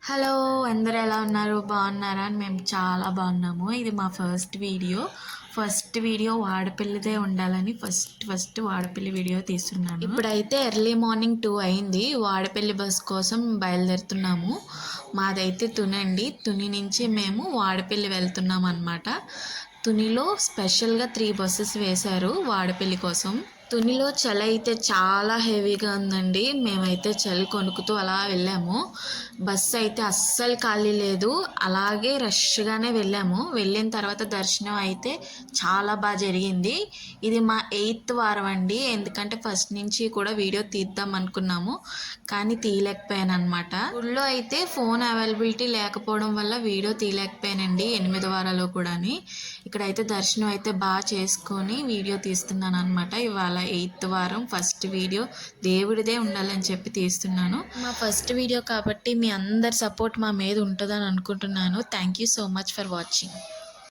Hello! అందరూ ఎలా ఉన్నారు? బాగున్నారా? మేము చాలా బాగున్నాము. ఇది మా ఫస్ట్ వీడియో వాడపల్లిదే ఉండాలని ఫస్ట్ వాడపల్లి వీడియో తీస్తున్నాను. ఇప్పుడైతే ఎర్లీ మార్నింగ్ 2 అయింది. వాడపల్లి బస్ కోసం బయలుదేరుతున్నాము. మాదైతే తుని అండి. తుని నుంచి మేము వాడపల్లి వెళ్తున్నాం అన్నమాట. తునిలో స్పెషల్‌గా 3 బస్సెస్ వేశారు వాడపల్లి కోసం. తునిలో చలి అయితే చాలా హెవీగా ఉందండి. మేమైతే చలి కొనుక్కుతూ అలా వెళ్ళాము. బస్సు అయితే అస్సలు ఖాళీ లేదు. అలాగే రష్‌గానే వెళ్ళాము. వెళ్ళిన తర్వాత దర్శనం అయితే చాలా జరిగింది. ఇది మా 8థ్ వారం అండి. ఎందుకంటే ఫస్ట్ నుంచి కూడా వీడియో తీద్దాం అనుకున్నాము. కానీ తీయలేకపోయాను అనమాట. గుడిలో అయితే ఫోన్ అవైలబిలిటీ లేకపోవడం వల్ల వీడియో తీయలేకపోయానండి 8 వారాలు కూడాని. ఇక్కడైతే దర్శనం అయితే చేసుకొని వీడియో తీస్తున్నాను అనమాట. ఇవాళ 8థ్ వారం ఫస్ట్ వీడియో దేవుడిదే ఉండాలని చెప్పి తీస్తున్నాను. మా ఫస్ట్ వీడియో కాబట్టి మీ అందరి సపోర్ట్ మా మీద ఉంటుందని అనుకుంటున్నాను. Thank you so much for watching.